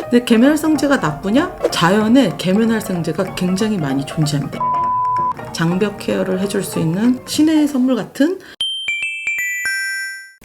근데 계면활성제가 나쁘냐? 자연에 계면활성제가 굉장히 많이 존재합니다. 장벽 케어를 해줄 수 있는 신의 선물 같은.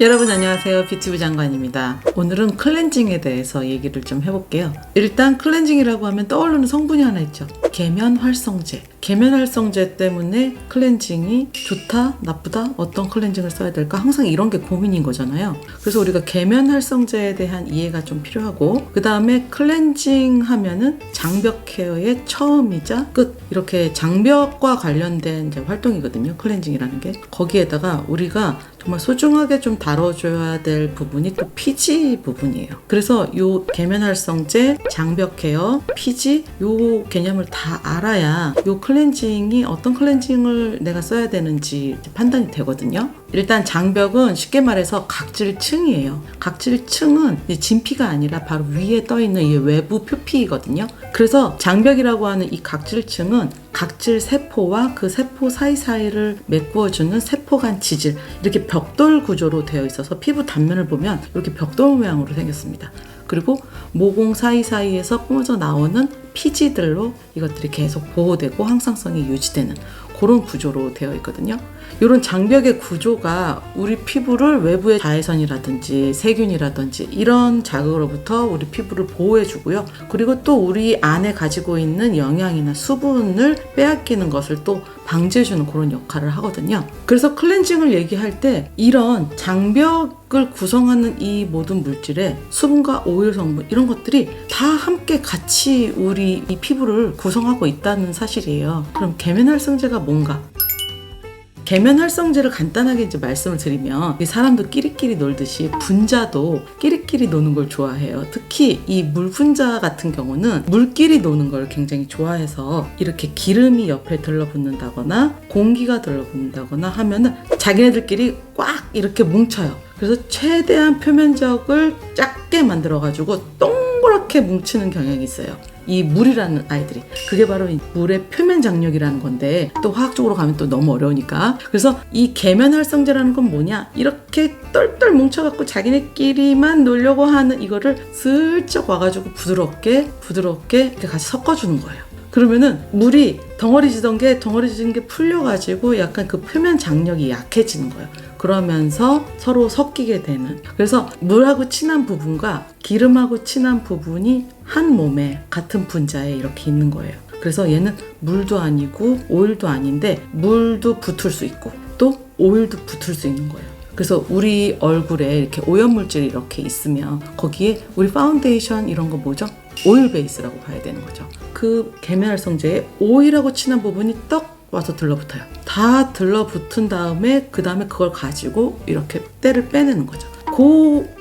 여러분 안녕하세요, 뷰티부 장관입니다. 오늘은 클렌징에 대해서 얘기를 좀 해볼게요. 일단 클렌징이라고 하면 떠오르는 성분이 하나 있죠. 계면활성제. 계면활성제 때문에 클렌징이 좋다, 나쁘다, 어떤 클렌징을 써야 될까, 항상 이런 게 고민인 거잖아요. 그래서 우리가 계면활성제에 대한 이해가 좀 필요하고, 그 다음에 클렌징 하면은 장벽 케어의 처음이자 끝, 이렇게 장벽과 관련된 이제 활동이거든요, 클렌징이라는 게. 거기에다가 우리가 정말 소중하게 좀 다뤄줘야 될 부분이 또 피지 부분이에요. 그래서 요 계면활성제, 장벽 케어, 피지, 요 개념을 다 알아야 요 클렌징이 어떤 클렌징을 내가 써야 되는지 판단이 되거든요. 일단 장벽은 쉽게 말해서 각질층이에요. 각질층은 진피가 아니라 바로 위에 떠있는 이 외부 표피이거든요. 그래서 장벽이라고 하는 이 각질층은 각질 세포와 그 세포 사이사이를 메꾸어주는 세포간 지질, 이렇게 벽돌 구조로 되어 있어서 피부 단면을 보면 이렇게 벽돌 모양으로 생겼습니다. 그리고 모공 사이사이에서 뿜어져 나오는 피지들로 이것들이 계속 보호되고 항상성이 유지되는 그런 구조로 되어 있거든요. 이런 장벽의 구조가 우리 피부를 외부의 자외선이라든지 세균이라든지 이런 자극으로부터 우리 피부를 보호해주고요. 그리고 또 우리 안에 가지고 있는 영양이나 수분을 빼앗기는 것을 또 방지해주는 그런 역할을 하거든요. 그래서 클렌징을 얘기할 때 이런 장벽을 구성하는 이 모든 물질에 수분과 오일 성분, 이런 것들이 다 함께 같이 우리 이 피부를 구성하고 있다는 사실이에요. 그럼 계면활성제가 뭔가? 계면활성제를 간단하게 이제 말씀을 드리면, 사람도 끼리끼리 놀듯이 분자도 끼리끼리 노는 걸 좋아해요. 특히 이 물분자 같은 경우는 물끼리 노는 걸 굉장히 좋아해서 이렇게 기름이 옆에 들러붙는다거나 공기가 들러붙는다거나 하면은 자기네들끼리 꽉 이렇게 뭉쳐요. 그래서 최대한 표면적을 작게 만들어가지고 동그랗게 뭉치는 경향이 있어요. 이 물이라는 아이들이. 그게 바로 이 물의 표면 장력이라는 건데, 또 화학적으로 가면 또 너무 어려우니까. 그래서 이 계면활성제라는 건 뭐냐, 이렇게 똘똘 뭉쳐갖고 자기네끼리만 놀려고 하는 이거를 슬쩍 와가지고 부드럽게 이렇게 같이 섞어주는 거예요. 그러면은 물이 덩어리지던 게 풀려가지고 약간 그 표면 장력이 약해지는 거예요. 그러면서 서로 섞이게 되는. 그래서 물하고 친한 부분과 기름하고 친한 부분이 한 몸에 같은 분자에 이렇게 있는 거예요. 그래서 얘는 물도 아니고 오일도 아닌데 물도 붙을 수 있고 또 오일도 붙을 수 있는 거예요. 그래서 우리 얼굴에 이렇게 오염물질이 이렇게 있으면 거기에 우리 파운데이션 이런 거 뭐죠? 오일 베이스라고 봐야 되는 거죠. 그 계면활성제에 오일하고 친한 부분이 떡 와서 들러붙어요. 다 들러붙은 다음에 그 다음에 그걸 가지고 이렇게 때를 빼내는 거죠.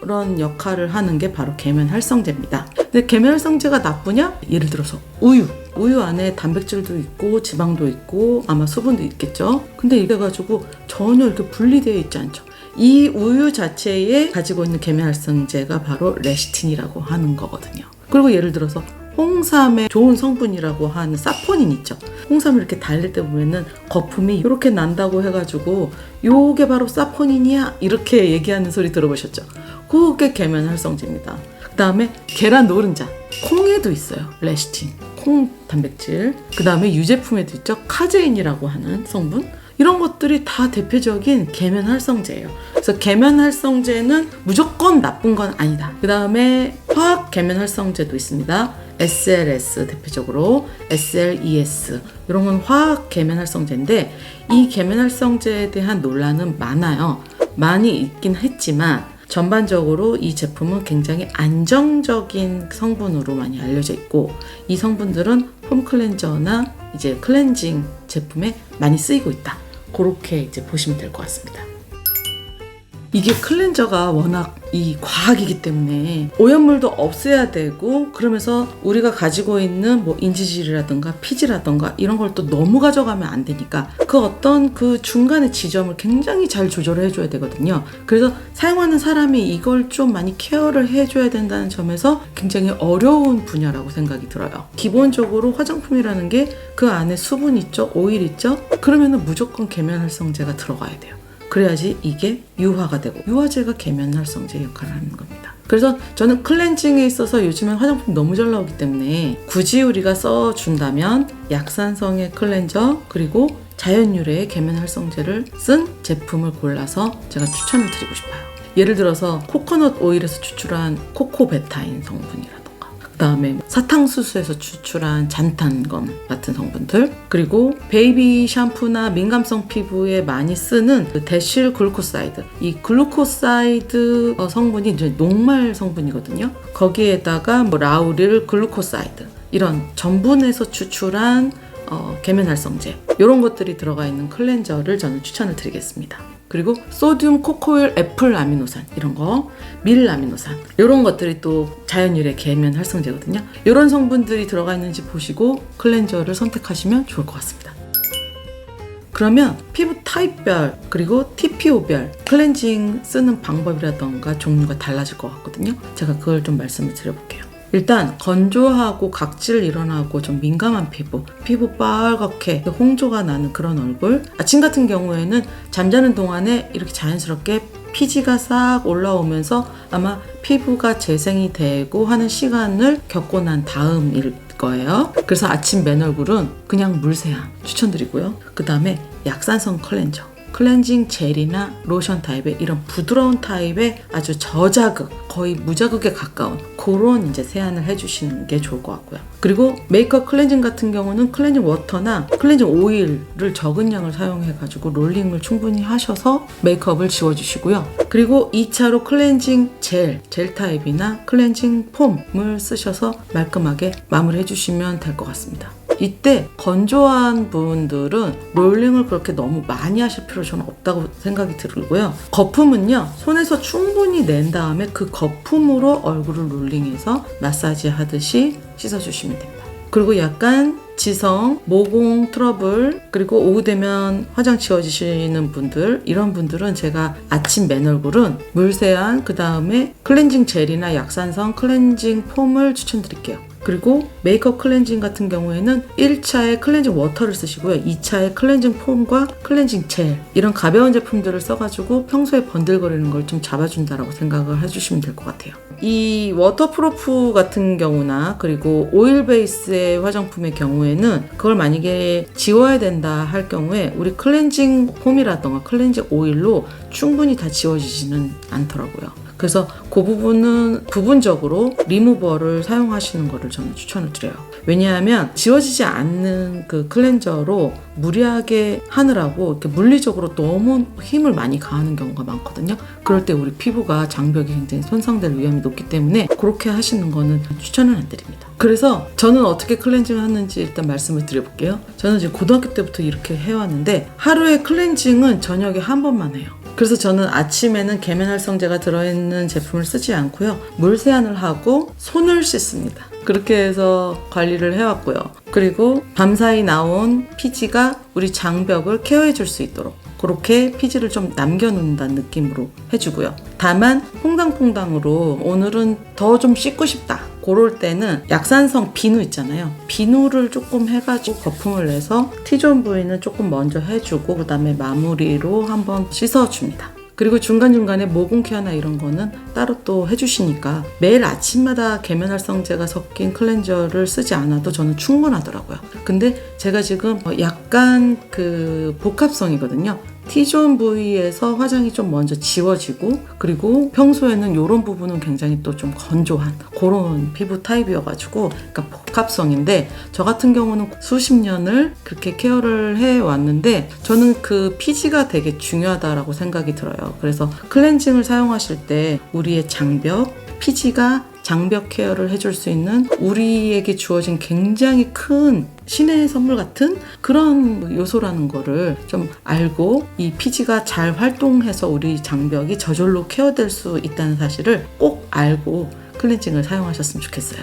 그런 역할을 하는 게 바로 계면활성제입니다. 근데 계면활성제가 나쁘냐? 예를 들어서 우유 안에 단백질도 있고 지방도 있고 아마 수분도 있겠죠. 근데 이래가지고 전혀 이렇게 분리되어 있지 않죠. 이 우유 자체에 가지고 있는 계면활성제가 바로 레시틴이라고 하는 거거든요. 그리고 예를 들어서 홍삼의 좋은 성분이라고 하는 사포닌 있죠. 홍삼을 이렇게 달릴 때 보면은 거품이 이렇게 난다고 해가지고 요게 바로 사포닌이야 이렇게 얘기하는 소리 들어보셨죠? 그게 계면활성제입니다. 그 다음에 계란 노른자, 콩에도 있어요. 레시틴, 콩 단백질. 그 다음에 유제품에도 있죠. 카제인이라고 하는 성분. 이런 것들이 다 대표적인 계면활성제예요. 그래서 계면활성제는 무조건 나쁜 건 아니다. 그 다음에 화학 계면활성제도 있습니다. SLS 대표적으로, SLES 이런 건 화학 계면활성제인데, 이 계면활성제에 대한 논란은 많아요. 많이 있긴 했지만 전반적으로 이 제품은 굉장히 안정적인 성분으로 많이 알려져 있고, 이 성분들은 폼 클렌저나 이제 클렌징 제품에 많이 쓰이고 있다. 그렇게 이제 보시면 될 것 같습니다. 이게 클렌저가 워낙 이 과학이기 때문에 오염물도 없애야 되고, 그러면서 우리가 가지고 있는 뭐 인지질이라든가 피지라든가 이런 걸 또 너무 가져가면 안 되니까 그 어떤 그 중간의 지점을 굉장히 잘 조절을 해줘야 되거든요. 그래서 사용하는 사람이 이걸 좀 많이 케어를 해줘야 된다는 점에서 굉장히 어려운 분야라고 생각이 들어요. 기본적으로 화장품이라는 게 그 안에 수분 있죠, 오일 있죠. 그러면은 무조건 계면활성제가 들어가야 돼요. 그래야지 이게 유화가 되고, 유화제가 계면활성제 역할을 하는 겁니다. 그래서 저는 클렌징에 있어서 요즘엔 화장품이 너무 잘 나오기 때문에 굳이 우리가 써준다면 약산성의 클렌저 그리고 자연유래의 계면활성제를 쓴 제품을 골라서 제가 추천을 드리고 싶어요. 예를 들어서 코코넛 오일에서 추출한 코코베타인 성분이라든가 그 다음에 사탕수수에서 추출한 잔탄검 같은 성분들, 그리고 베이비 샴푸나 민감성 피부에 많이 쓰는 그 데실 글루코사이드, 이 글루코사이드 성분이 이제 녹말 성분이거든요. 거기에다가 뭐 라우릴 글루코사이드 이런 전분에서 추출한 계면활성제 이런 것들이 들어가 있는 클렌저를 저는 추천을 드리겠습니다. 그리고 소듐 코코일 애플 아미노산 이런 거, 밀 아미노산 이런 것들이 또 자연유래 계면 활성제거든요. 이런 성분들이 들어가 있는지 보시고 클렌저를 선택하시면 좋을 것 같습니다. 그러면 피부 타입별 그리고 TPO별 클렌징 쓰는 방법이라던가 종류가 달라질 것 같거든요. 제가 그걸 좀 말씀을 드려볼게요. 일단 건조하고 각질 일어나고 좀 민감한 피부 빨갛게 홍조가 나는 그런 얼굴, 아침 같은 경우에는 잠자는 동안에 이렇게 자연스럽게 피지가 싹 올라오면서 아마 피부가 재생이 되고 하는 시간을 겪고 난 다음일 거예요. 그래서 아침 맨 얼굴은 그냥 물세안 추천드리고요. 그 다음에 약산성 클렌징 젤이나 로션 타입의 이런 부드러운 타입의 아주 저자극, 거의 무자극에 가까운 그런 이제 세안을 해주시는 게 좋을 것 같고요. 그리고 메이크업 클렌징 같은 경우는 클렌징 워터나 클렌징 오일을 적은 양을 사용해가지고 롤링을 충분히 하셔서 메이크업을 지워주시고요. 그리고 2차로 클렌징 젤 타입이나 클렌징 폼을 쓰셔서 말끔하게 마무리해주시면 될 것 같습니다. 이때 건조한 분들은 롤링을 그렇게 너무 많이 하실 필요 저는 없다고 생각이 들고요. 거품은요, 손에서 충분히 낸 다음에 그 거품으로 얼굴을 롤링해서 마사지 하듯이 씻어주시면 됩니다. 그리고 약간 지성, 모공 트러블, 그리고 오후 되면 화장 지워지시는 분들, 이런 분들은 제가 아침 맨 얼굴은 물세안, 그 다음에 클렌징 젤이나 약산성 클렌징 폼을 추천드릴게요. 그리고 메이크업 클렌징 같은 경우에는 1차에 클렌징 워터를 쓰시고요. 2차에 클렌징 폼과 클렌징 젤 이런 가벼운 제품들을 써가지고 평소에 번들거리는 걸 좀 잡아준다라고 생각을 해주시면 될 것 같아요. 이 워터프루프 같은 경우나 그리고 오일 베이스의 화장품의 경우에는 그걸 만약에 지워야 된다 할 경우에 우리 클렌징 폼이라던가 클렌징 오일로 충분히 다 지워지지는 않더라고요. 그래서 그 부분은 부분적으로 리무버를 사용하시는 것을 저는 추천을 드려요. 왜냐하면 지워지지 않는 그 클렌저로 무리하게 하느라고 이렇게 물리적으로 너무 힘을 많이 가하는 경우가 많거든요. 그럴 때 우리 피부가 장벽이 굉장히 손상될 위험이 높기 때문에 그렇게 하시는 거는 추천을 안 드립니다. 그래서 저는 어떻게 클렌징을 하는지 일단 말씀을 드려볼게요. 저는 지금 고등학교 때부터 이렇게 해왔는데 하루에 클렌징은 저녁에 한 번만 해요. 그래서 저는 아침에는 계면활성제가 들어있는 제품을 쓰지 않고요. 물세안을 하고 손을 씻습니다. 그렇게 해서 관리를 해왔고요. 그리고 밤사이 나온 피지가 우리 장벽을 케어해 줄 수 있도록 그렇게 피지를 좀 남겨놓는다는 느낌으로 해주고요. 다만 퐁당퐁당으로 오늘은 더 좀 씻고 싶다 그럴 때는 약산성 비누 있잖아요. 비누를 조금 해가지고 거품을 내서 T존 부위는 조금 먼저 해주고 그 다음에 마무리로 한번 씻어줍니다. 그리고 중간중간에 모공 케어나 이런 거는 따로 또 해주시니까 매일 아침마다 계면활성제가 섞인 클렌저를 쓰지 않아도 저는 충분하더라고요. 근데 제가 지금 약간 그 복합성이거든요. T존 부위에서 화장이 좀 먼저 지워지고 그리고 평소에는 이런 부분은 굉장히 또 좀 건조한 그런 피부 타입이어가지고 그러니까 복합성인데 저 같은 경우는 수십 년을 그렇게 케어를 해왔는데 저는 그 피지가 되게 중요하다라고 생각이 들어요. 그래서 클렌징을 사용하실 때 우리의 장벽, 피지가 장벽 케어를 해줄 수 있는 우리에게 주어진 굉장히 큰 신의 선물 같은 그런 요소라는 거를 좀 알고 이 피지가 잘 활동해서 우리 장벽이 저절로 케어될 수 있다는 사실을 꼭 알고 클렌징을 사용하셨으면 좋겠어요.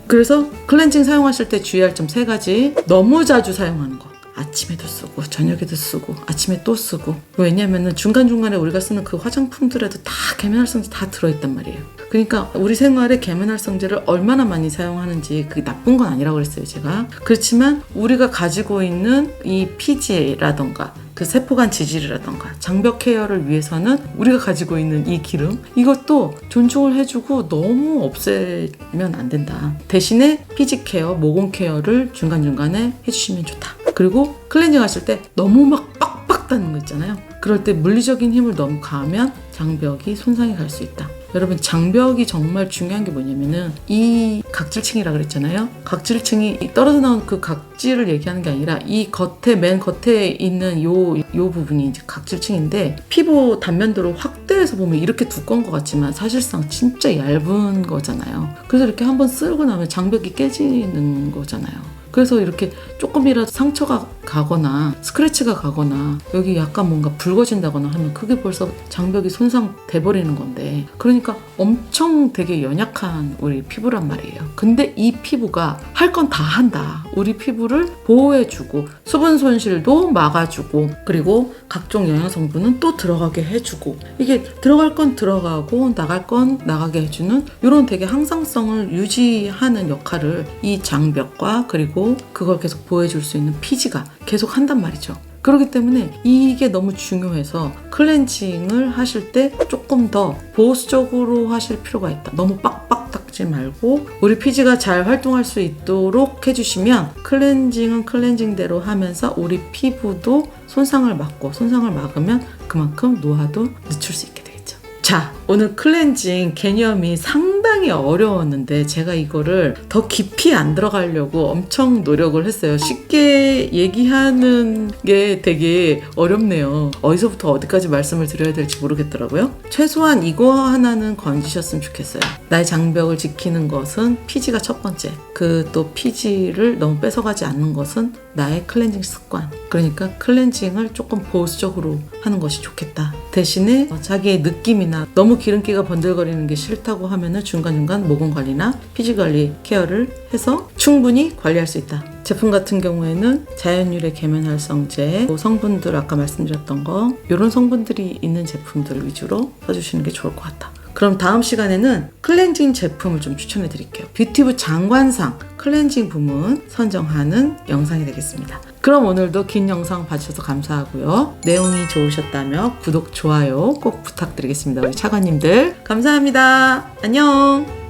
그래서 클렌징 사용하실 때 주의할 점 3가지. 너무 자주 사용하는 거. 아침에도 쓰고 저녁에도 쓰고 아침에 또 쓰고. 왜냐면은 중간중간에 우리가 쓰는 그 화장품들에도 다 계면활성제 다 들어있단 말이에요. 그러니까 우리 생활에 계면활성제를 얼마나 많이 사용하는지 그게 나쁜 건 아니라고 그랬어요 제가. 그렇지만 우리가 가지고 있는 이 피지라던가 그 세포간 지질이라던가 장벽 케어를 위해서는 우리가 가지고 있는 이 기름 이것도 존중을 해주고 너무 없애면 안 된다. 대신에 피지 케어, 모공 케어를 중간중간에 해주시면 좋다. 그리고 클렌징 하실 때 너무 막 빡빡 닿는 거 있잖아요. 그럴 때 물리적인 힘을 너무 가하면 장벽이 손상이 갈 수 있다. 여러분 장벽이 정말 중요한 게 뭐냐면은 이 각질층이라 그랬잖아요. 각질층이 떨어져 나온 그 각질을 얘기하는 게 아니라 이 겉에 맨 겉에 있는 요 부분이 이제 각질층인데 피부 단면도를 확대해서 보면 이렇게 두꺼운 것 같지만 사실상 진짜 얇은 거잖아요. 그래서 이렇게 한번 쓰고 나면 장벽이 깨지는 거잖아요. 그래서 이렇게 조금이라도 상처가 가거나 스크래치가 가거나 여기 약간 뭔가 붉어진다거나 하면 그게 벌써 장벽이 손상돼 버리는 건데, 그러니까 엄청 되게 연약한 우리 피부란 말이에요. 근데 이 피부가 할 건 다 한다. 우리 피부를 보호해주고 수분 손실도 막아주고 그리고 각종 영양 성분은 또 들어가게 해주고, 이게 들어갈 건 들어가고 나갈 건 나가게 해주는 이런 되게 항상성을 유지하는 역할을 이 장벽과 그리고 그걸 계속 보호해줄 수 있는 피지가 계속 한단 말이죠. 그렇기 때문에 이게 너무 중요해서 클렌징을 하실 때 조금 더 보수적으로 하실 필요가 있다. 너무 빡빡 닦지 말고 우리 피지가 잘 활동할 수 있도록 해주시면 클렌징은 클렌징대로 하면서 우리 피부도 손상을 막고, 손상을 막으면 그만큼 노화도 늦출 수 있게 되겠죠. 자, 오늘 클렌징 개념이 상당히 어려웠는데 제가 이거를 더 깊이 안 들어가려고 엄청 노력을 했어요. 쉽게 얘기하는 게 되게 어렵네요. 어디서부터 어디까지 말씀을 드려야 될지 모르겠더라고요. 최소한 이거 하나는 건지셨으면 좋겠어요. 나의 장벽을 지키는 것은 피지가 첫 번째. 그 또 피지를 너무 뺏어가지 않는 것은 나의 클렌징 습관. 그러니까 클렌징을 조금 보수적으로 하는 것이 좋겠다. 대신에 자기의 느낌이나 너무 기름기가 번들거리는 게 싫다고 하면은 중간중간 모공 관리나 피지 관리 케어를 해서 충분히 관리할 수 있다. 제품 같은 경우에는 자연유래 계면활성제, 성분들 아까 말씀드렸던 거 이런 성분들이 있는 제품들을 위주로 써주시는 게 좋을 것 같다. 그럼 다음 시간에는 클렌징 제품을 좀 추천해 드릴게요. 뷰티부 장관상 클렌징 부문 선정하는 영상이 되겠습니다. 그럼 오늘도 긴 영상 봐주셔서 감사하고요. 내용이 좋으셨다면 구독, 좋아요 꼭 부탁드리겠습니다. 우리 차관님들 감사합니다. 안녕.